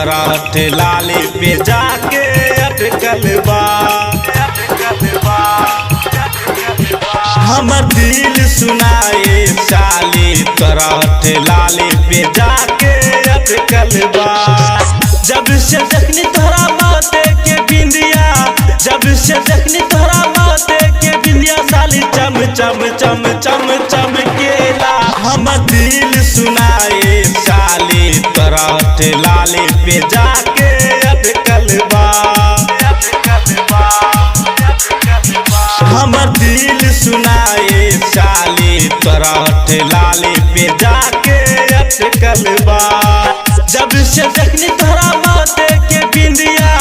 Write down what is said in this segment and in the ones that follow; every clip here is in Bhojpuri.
तरह लाली पे जाके अटकल बा। हमर दिल सुनाए साली तरह लाली पे जाके अटकल बा। जब से देखनी तोहरा माथे के बिंदिया, जब से देखनी तोहरा माथे के बिंदिया साली चम चम चम चम चमकेला। हमर दिल सुनाए साली तरह लाली पे जाके अटकल बा। हमर दिल सुनाए साली तरह लाली पे जाके अटकल बा। जब से देखनी तोहरा माथे के बिंदिया,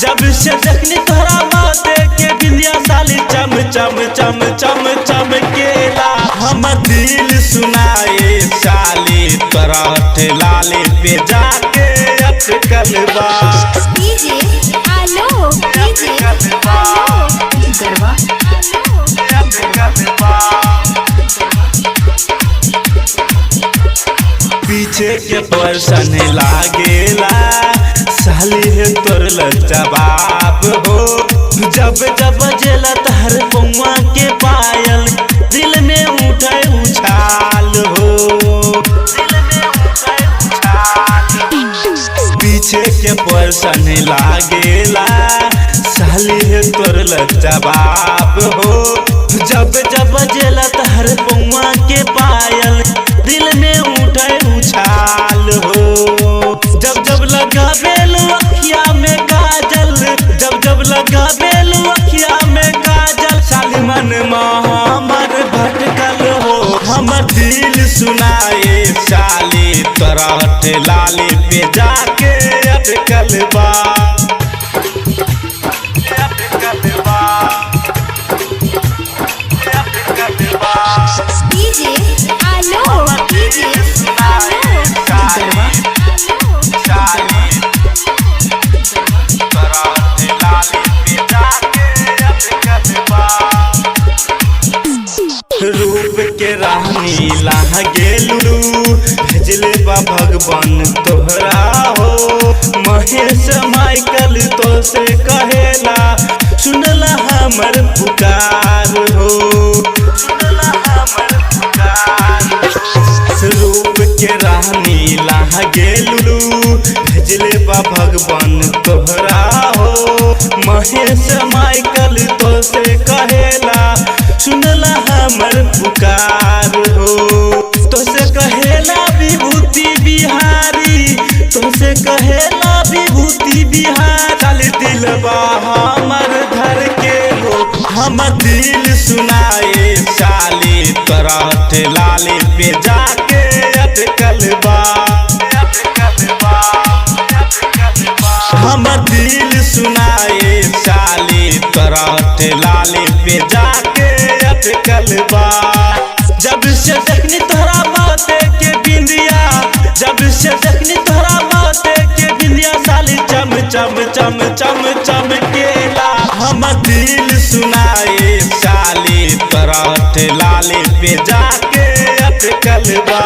जब से देखनी तोहरा माथे के बिंदिया साली चम चम चम चम चमकेला। हमर दिल सुनाए साली तरह लाली पे जाके अटकल बा। डीजे आलो, डीजे आलो, गरबा पीछे के पर्सन लागेला साली है तोर जवाब हो। जब जब जेला तहर पौआ के पायल दिल में उठे उछाल हो। पीछे के पर्सन लागेला साली है तोर जवाब हो। जब जब जेला तहर पौआ के पायल दिल में उठे उछाल हो। जब जब लगा बेलू अखिया में काजल, जब जब लगा बेलू अखिया में काजल साली मन हमर भटकल हो। हमर दिल सुनाए साली तरह लाली पे जाके अटकल बा। डीजे आलो, डीजे आलो, गरबा रूप के रानी लाह गेलू भेजले बा भगवान तोहरा हो। महेश माइकल तो से कहेला सुनला हमर पुकार हो। सुनला हमर पुकार। रूप के रानी लाह गेलू भेजले बा भगवान तोहरा हो। महेश माइकल तो से कहेला सुनला हमर पुकार हो। तो से कहेला विभूति बिहारी, तो से कहेला विभूति बिहारी साली दिलबा हमर धर के हो। हमर दिल सुनाए साली तरह लाली पे जाके अटकल बा। हमर दिल सुनाए साली तरह लाली पे जाके अटकल बा। जब से देखनी तोहरा माथे के बिंदिया, जब से देखनी तोहरा माथे के बिंदिया साली चम चम चम चम चमकेला। हमर दिल सुनाए साली तरह लाली पे जाके अटकल बा।